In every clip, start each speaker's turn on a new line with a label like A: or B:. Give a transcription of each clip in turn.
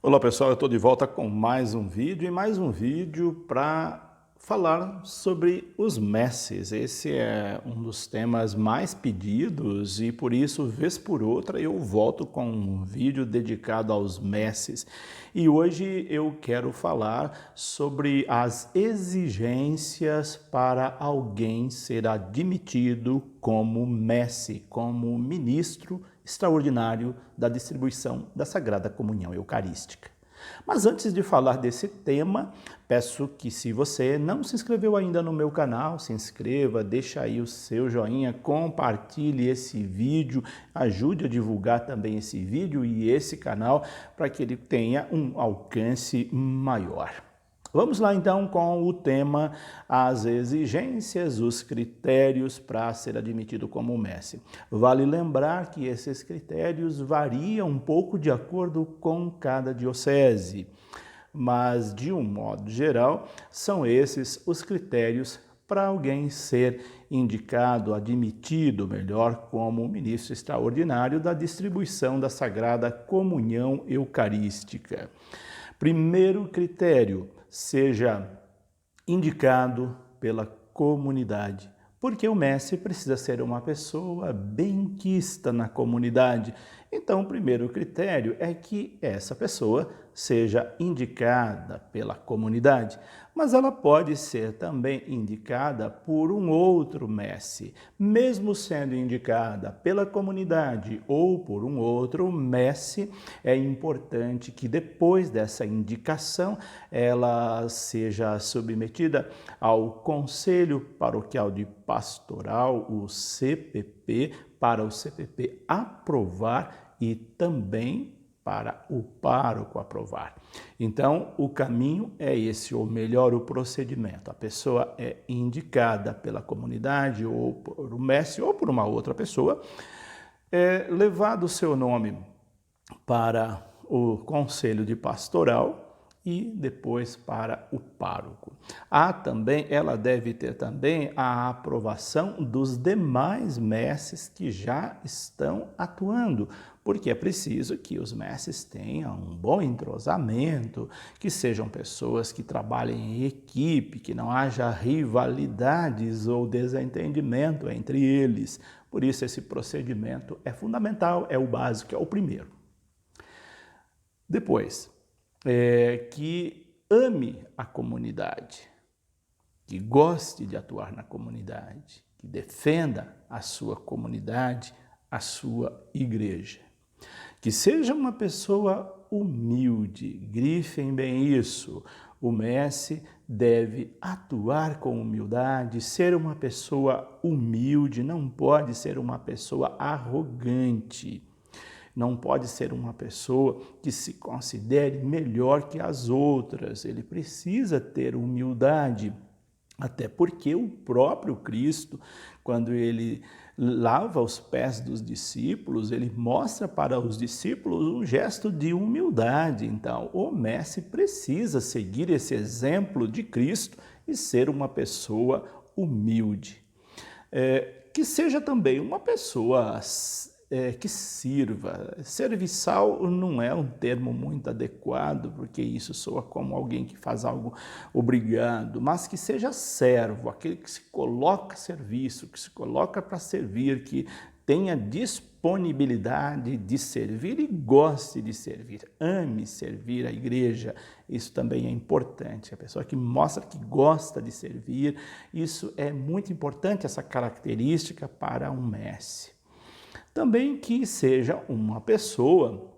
A: Olá pessoal, eu estou de volta com mais um vídeo para falar sobre os messes. Esse é um dos temas mais pedidos e por isso, vez por outra, eu volto com um vídeo dedicado aos messes. E hoje eu quero falar sobre as exigências para alguém ser admitido como messe, como ministro extraordinário da distribuição da Sagrada Comunhão Eucarística. Mas antes de falar desse tema, peço que se você não se inscreveu ainda no meu canal, se inscreva, deixa aí o seu joinha, compartilhe esse vídeo, ajude a divulgar também esse vídeo e esse canal para que ele tenha um alcance maior. Vamos lá então com o tema, as exigências, os critérios para ser admitido como mestre. Vale lembrar que esses critérios variam um pouco de acordo com cada diocese, mas de um modo geral são esses os critérios para alguém ser indicado, admitido melhor como ministro extraordinário da distribuição da Sagrada Comunhão Eucarística. Primeiro critério, seja indicado pela comunidade, porque o mestre precisa ser uma pessoa benquista na comunidade. Então, o primeiro critério é que essa pessoa seja indicada pela comunidade, mas ela pode ser também indicada por um outro mestre. Mesmo sendo indicada pela comunidade ou por um outro mestre, é importante que depois dessa indicação ela seja submetida ao Conselho Paroquial de Pastoral, o CPP, para o CPP aprovar e também para o pároco aprovar. Então, o caminho é esse, ou melhor, o procedimento. A pessoa é indicada pela comunidade, ou por um mestre, ou por uma outra pessoa, levado o seu nome para o Conselho de Pastoral e depois para o pároco. Ela deve ter também a aprovação dos demais mestres que já estão atuando, porque é preciso que os mestres tenham um bom entrosamento, que sejam pessoas que trabalhem em equipe, que não haja rivalidades ou desentendimento entre eles. Por isso esse procedimento é fundamental, é o básico, é o primeiro. Depois, que ame a comunidade, que goste de atuar na comunidade, que defenda a sua comunidade, a sua igreja. Que seja uma pessoa humilde, grifem bem isso. O mestre deve atuar com humildade, ser uma pessoa humilde, não pode ser uma pessoa arrogante. Não pode ser uma pessoa que se considere melhor que as outras. Ele precisa ter humildade, até porque o próprio Cristo, quando ele lava os pés dos discípulos, ele mostra para os discípulos um gesto de humildade. Então, o mestre precisa seguir esse exemplo de Cristo e ser uma pessoa humilde. Que seja também uma pessoa que sirva. Serviçal não é um termo muito adequado, porque isso soa como alguém que faz algo obrigado, mas que seja servo, aquele que se coloca a serviço, que se coloca para servir, que tenha disponibilidade de servir e goste de servir, ame servir a igreja. Isso também é importante. A pessoa que mostra que gosta de servir, isso é muito importante, essa característica para um mestre. Também que seja uma pessoa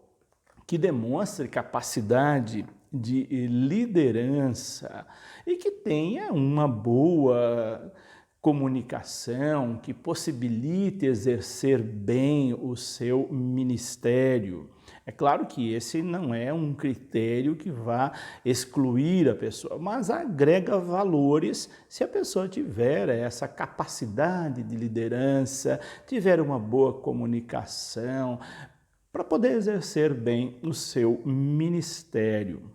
A: que demonstre capacidade de liderança e que tenha uma boa comunicação, que possibilite exercer bem o seu ministério. É claro que esse não é um critério que vá excluir a pessoa, mas agrega valores se a pessoa tiver essa capacidade de liderança, tiver uma boa comunicação, para poder exercer bem o seu ministério.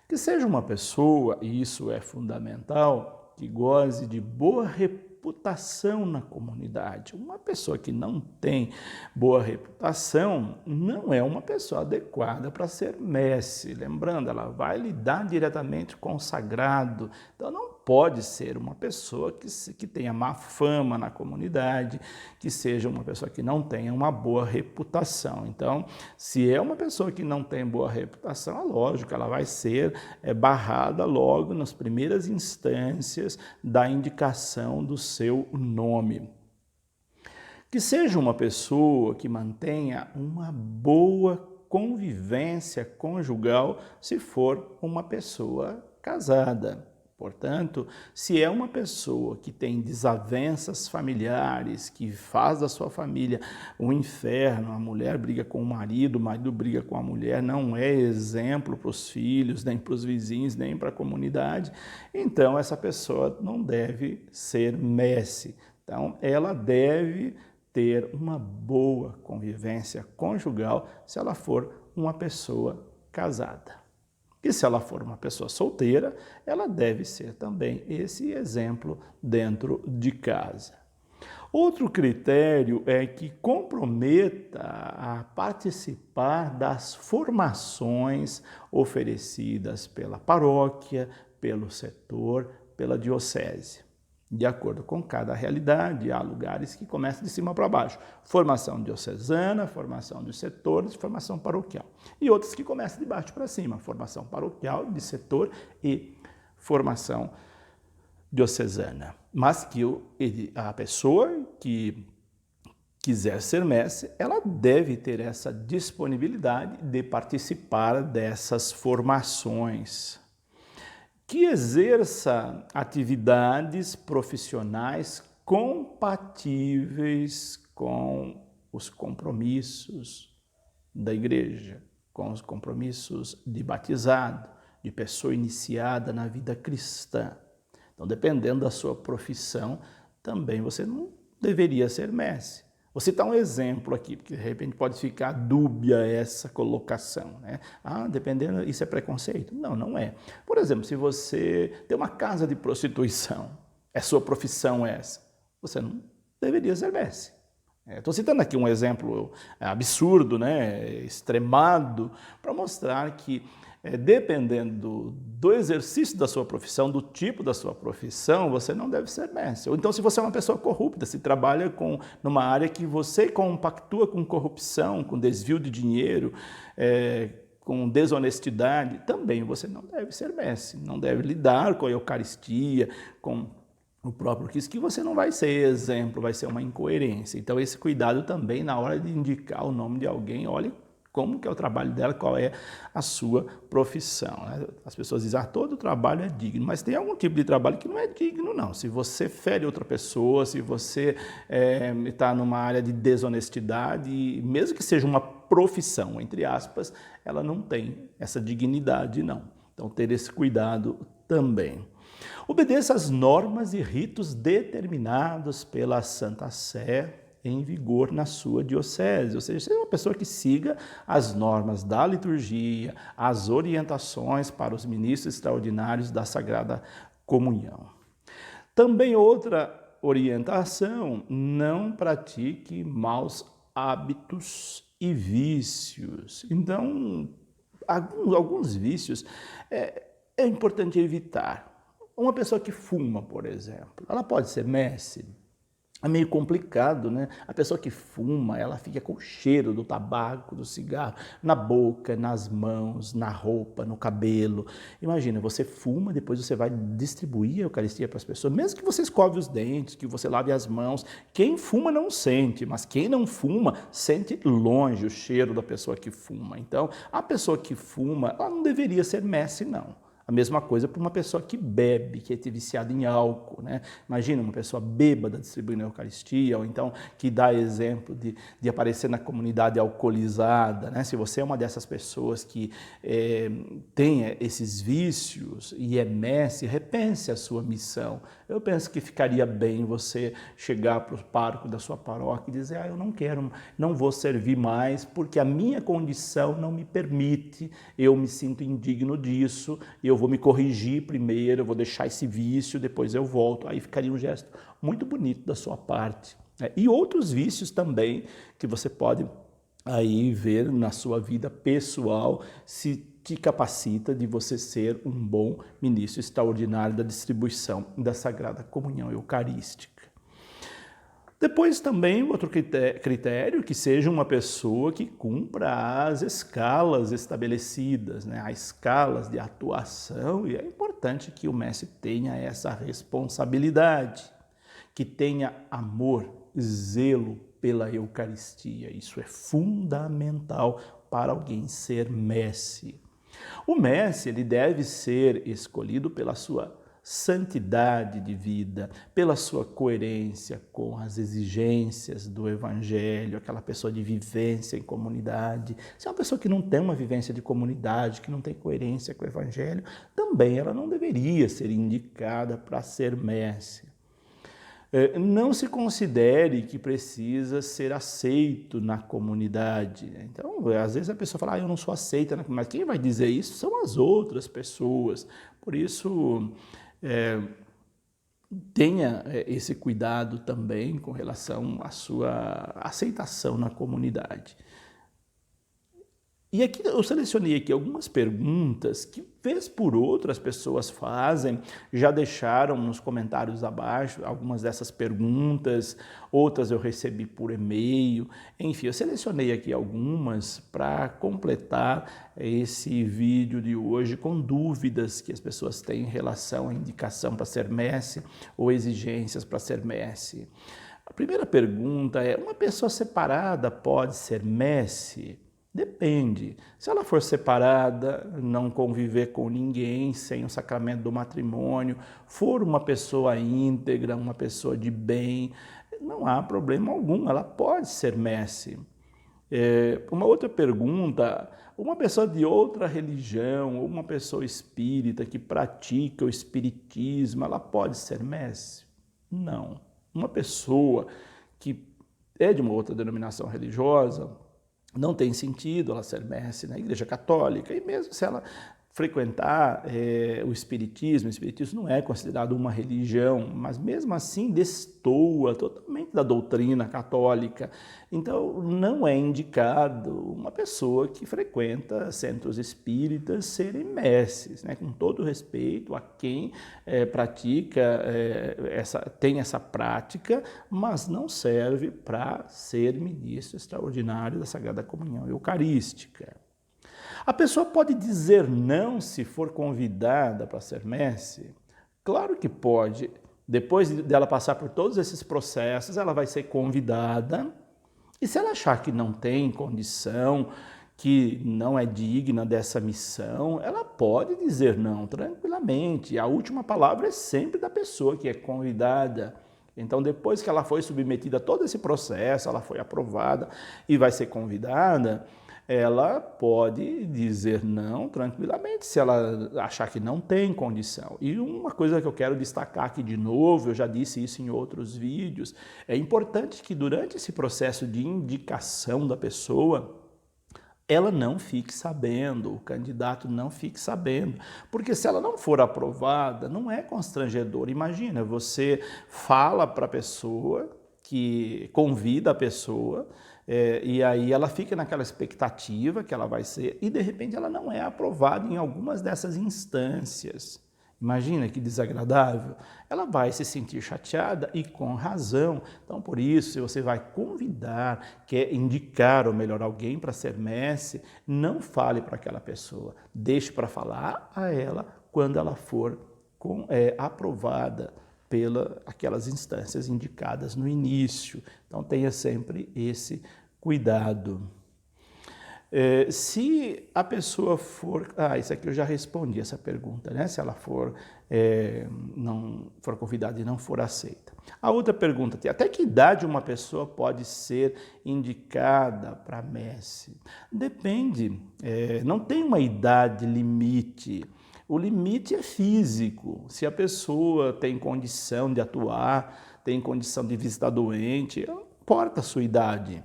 A: Que seja uma pessoa, e isso é fundamental, que goze de boa reputação reputação na comunidade. Uma pessoa que não tem boa reputação não é uma pessoa adequada para ser mestre. Lembrando, ela vai lidar diretamente com o sagrado, então não pode ser uma pessoa que tenha má fama na comunidade, que seja uma pessoa que não tenha uma boa reputação. Então, se é uma pessoa que não tem boa reputação, é lógico, ela vai ser barrada logo nas primeiras instâncias da indicação do seu nome. Que seja uma pessoa que mantenha uma boa convivência conjugal se for uma pessoa casada. Portanto, se é uma pessoa que tem desavenças familiares, que faz da sua família um inferno, a mulher briga com o marido briga com a mulher, não é exemplo para os filhos, nem para os vizinhos, nem para a comunidade, então essa pessoa não deve ser mestre. Então, ela deve ter uma boa convivência conjugal se ela for uma pessoa casada. E se ela for uma pessoa solteira, ela deve ser também esse exemplo dentro de casa. Outro critério é que comprometa a participar das formações oferecidas pela paróquia, pelo setor, pela diocese. De acordo com cada realidade, há lugares que começam de cima para baixo. Formação diocesana, formação de setores, formação paroquial. E outros que começam de baixo para cima, formação paroquial, de setor e formação diocesana. Mas que a pessoa que quiser ser mestre, ela deve ter essa disponibilidade de participar dessas formações. Que exerça atividades profissionais compatíveis com os compromissos da igreja, com os compromissos de batizado, de pessoa iniciada na vida cristã. Então, dependendo da sua profissão, também você não deveria ser mestre. Vou citar um exemplo aqui, porque de repente pode ficar dúbia essa colocação, né? Dependendo, isso é preconceito? Não, não é. Por exemplo, se você tem uma casa de prostituição, é sua profissão essa, você não deveria ser mestre. Estou citando aqui um exemplo absurdo, né? Extremado, para mostrar que dependendo do exercício da sua profissão, do tipo da sua profissão, você não deve ser mestre. Ou então, se você é uma pessoa corrupta, se trabalha numa área que você compactua com corrupção, com desvio de dinheiro, com desonestidade, também você não deve ser mestre. Não deve lidar com a Eucaristia, com o próprio Cristo, que você não vai ser exemplo, vai ser uma incoerência. Então, esse cuidado também na hora de indicar o nome de alguém, olhe como que é o trabalho dela, qual é a sua profissão. Né? As pessoas dizem, todo trabalho é digno, mas tem algum tipo de trabalho que não é digno, não. Se você fere outra pessoa, se você está numa área de desonestidade, mesmo que seja uma profissão, entre aspas, ela não tem essa dignidade, não. Então, ter esse cuidado também. Obedeça às normas e ritos determinados pela Santa Sé, em vigor na sua diocese, ou seja, seja uma pessoa que siga as normas da liturgia, as orientações para os ministros extraordinários da Sagrada Comunhão. Também outra orientação, não pratique maus hábitos e vícios. Então, alguns vícios é importante evitar. Uma pessoa que fuma, por exemplo, ela pode ser mestre? É meio complicado, né? A pessoa que fuma, ela fica com o cheiro do tabaco, do cigarro, na boca, nas mãos, na roupa, no cabelo. Imagina, você fuma, depois você vai distribuir a Eucaristia para as pessoas, mesmo que você escove os dentes, que você lave as mãos. Quem fuma não sente, mas quem não fuma sente longe o cheiro da pessoa que fuma. Então, a pessoa que fuma, ela não deveria ser mestre, não. A mesma coisa para uma pessoa que bebe, que é viciada em álcool, né? Imagina uma pessoa bêbada distribuindo a Eucaristia, ou então que dá exemplo de aparecer na comunidade alcoolizada, né? Se você é uma dessas pessoas que tem esses vícios e é mestre, repense a sua missão. Eu penso que ficaria bem você chegar para o pároco da sua paróquia e dizer, eu não quero, não vou servir mais, porque a minha condição não me permite, eu me sinto indigno disso, eu eu vou me corrigir primeiro, eu vou deixar esse vício, depois eu volto. Aí ficaria um gesto muito bonito da sua parte, né? E outros vícios também que você pode aí ver na sua vida pessoal, se te capacita de você ser um bom ministro extraordinário da distribuição da Sagrada Comunhão Eucarística. Depois também outro critério, que seja uma pessoa que cumpra as escalas estabelecidas, né? As escalas de atuação, e é importante que o mestre tenha essa responsabilidade, que tenha amor, zelo pela Eucaristia. Isso é fundamental para alguém ser mestre. O mestre, ele deve ser escolhido pela sua santidade de vida, pela sua coerência com as exigências do Evangelho, aquela pessoa de vivência em comunidade. Se é uma pessoa que não tem uma vivência de comunidade, que não tem coerência com o Evangelho, também ela não deveria ser indicada para ser mestre. Não se considere que precisa ser aceito na comunidade. Então, às vezes a pessoa fala, eu não sou aceita, mas quem vai dizer isso são as outras pessoas. Por isso, tenha esse cuidado também com relação à sua aceitação na comunidade. E aqui eu selecionei aqui algumas perguntas que, vez por outra, as pessoas fazem, já deixaram nos comentários abaixo algumas dessas perguntas, outras eu recebi por e-mail, enfim, eu selecionei aqui algumas para completar esse vídeo de hoje com dúvidas que as pessoas têm em relação à indicação para ser mestre ou exigências para ser mestre. A primeira pergunta é, uma pessoa separada pode ser mestre? Depende. Se ela for separada, não conviver com ninguém, sem o sacramento do matrimônio, for uma pessoa íntegra, uma pessoa de bem, não há problema algum, ela pode ser mestre. Uma outra pergunta, uma pessoa de outra religião, ou uma pessoa espírita que pratica o espiritismo, ela pode ser mestre? Não. Uma pessoa que é de uma outra denominação religiosa, não tem sentido ela ser mestre na Igreja Católica, e mesmo se ela frequentar o Espiritismo não é considerado uma religião, mas mesmo assim destoa totalmente da doutrina católica. Então não é indicado uma pessoa que frequenta centros espíritas serem mestres, né? Com todo respeito a quem pratica, tem essa prática, mas não serve para ser ministro extraordinário da Sagrada Comunhão Eucarística. A pessoa pode dizer não se for convidada para ser mestre? Claro que pode. Depois dela passar por todos esses processos, ela vai ser convidada. E se ela achar que não tem condição, que não é digna dessa missão, ela pode dizer não tranquilamente. A última palavra é sempre da pessoa que é convidada. Então, depois que ela foi submetida a todo esse processo, ela foi aprovada e vai ser convidada, ela pode dizer não tranquilamente, se ela achar que não tem condição. E uma coisa que eu quero destacar aqui de novo, eu já disse isso em outros vídeos, é importante que durante esse processo de indicação da pessoa, ela não fique sabendo, o candidato não fique sabendo, porque se ela não for aprovada, não é constrangedor. Imagina, você fala para a pessoa, que convida a pessoa, e aí ela fica naquela expectativa que ela vai ser, e de repente ela não é aprovada em algumas dessas instâncias. Imagina que desagradável. Ela vai se sentir chateada e com razão. Então, por isso, se você vai convidar, quer indicar ou melhor alguém para ser mestre, não fale para aquela pessoa. Deixe para falar a ela quando ela for aprovada aquelas instâncias indicadas no início. Então, tenha sempre esse cuidado. Se a pessoa for... isso aqui eu já respondi essa pergunta, né? Se ela não for convidada e não for aceita. A outra pergunta, até que idade uma pessoa pode ser indicada para mestre? Depende, não tem uma idade limite. O limite é físico. Se a pessoa tem condição de atuar, tem condição de visitar doente, não importa a sua idade.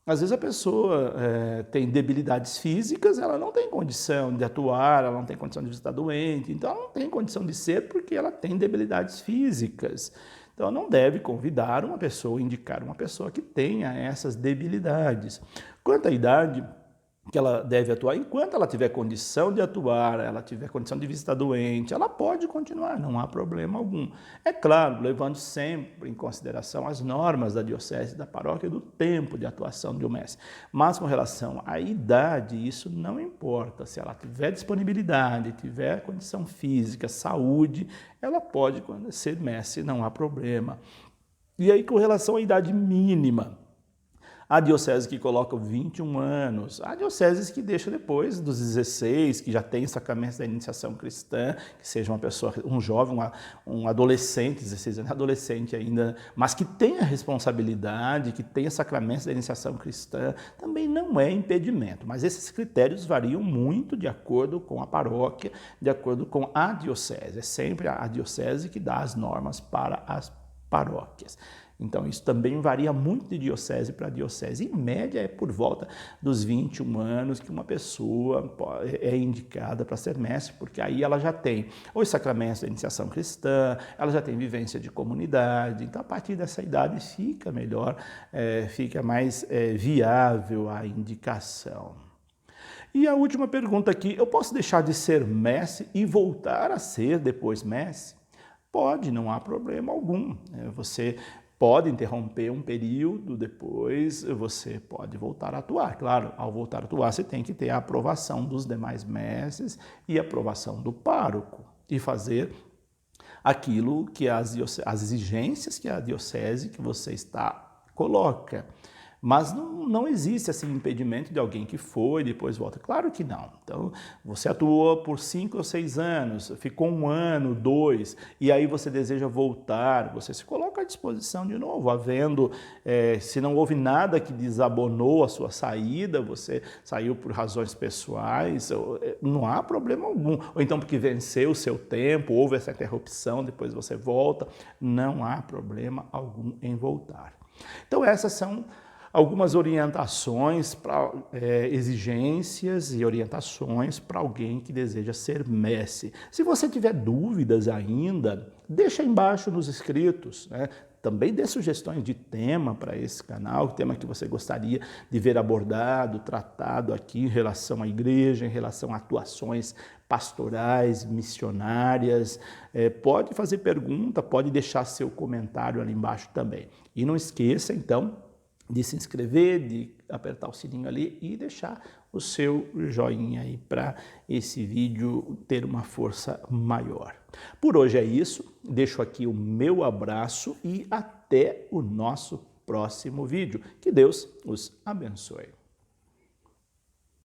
A: Às vezes a pessoa tem debilidades físicas, ela não tem condição de atuar, ela não tem condição de visitar doente, então ela não tem condição de ser porque ela tem debilidades físicas. Então não deve convidar uma pessoa, indicar uma pessoa que tenha essas debilidades. Quanto à idade que ela deve atuar, enquanto ela tiver condição de atuar, ela tiver condição de visitar doente, ela pode continuar, não há problema algum. É claro, levando sempre em consideração as normas da diocese, da paróquia, do tempo de atuação de um mestre. Mas com relação à idade, isso não importa. Se ela tiver disponibilidade, tiver condição física, saúde, ela pode ser mestre, não há problema. E aí, com relação à idade mínima, há dioceses que colocam 21 anos, há dioceses que deixam depois dos 16, que já tem sacramentos da iniciação cristã, que seja uma pessoa, um jovem, um adolescente, 16 anos, adolescente ainda, mas que tenha responsabilidade, que tenha sacramentos da iniciação cristã, também não é impedimento. Mas esses critérios variam muito de acordo com a paróquia, de acordo com a diocese. É sempre a diocese que dá as normas para as paróquias. Então, isso também varia muito de diocese para diocese. Em média, é por volta dos 21 anos que uma pessoa é indicada para ser mestre, porque aí ela já tem os sacramentos da iniciação cristã, ela já tem vivência de comunidade. Então, a partir dessa idade, fica melhor, fica mais viável a indicação. E a última pergunta aqui, eu posso deixar de ser mestre e voltar a ser depois mestre? Pode, não há problema algum. Você pode interromper um período, depois você pode voltar a atuar. Claro, ao voltar a atuar, você tem que ter a aprovação dos demais mestres e a aprovação do pároco e fazer aquilo que as exigências que a diocese que você está coloca. Mas não existe assim impedimento de alguém que foi e depois volta. Claro que não. Então, você atuou por 5 ou 6 anos, ficou 1 ano, 2, e aí você deseja voltar, você se coloca à disposição de novo, se não houve nada que desabonou a sua saída, você saiu por razões pessoais, não há problema algum. Ou então porque venceu o seu tempo, houve essa interrupção, depois você volta, não há problema algum em voltar. Então, essas são algumas orientações, exigências e orientações para alguém que deseja ser mestre. Se você tiver dúvidas ainda, deixa aí embaixo nos escritos, né? Também dê sugestões de tema para esse canal, tema que você gostaria de ver abordado, tratado aqui em relação à igreja, em relação a atuações pastorais, missionárias. Pode fazer pergunta, pode deixar seu comentário ali embaixo também. E não esqueça, então, de se inscrever, de apertar o sininho ali e deixar o seu joinha aí para esse vídeo ter uma força maior. Por hoje é isso, deixo aqui o meu abraço e até o nosso próximo vídeo. Que Deus os abençoe.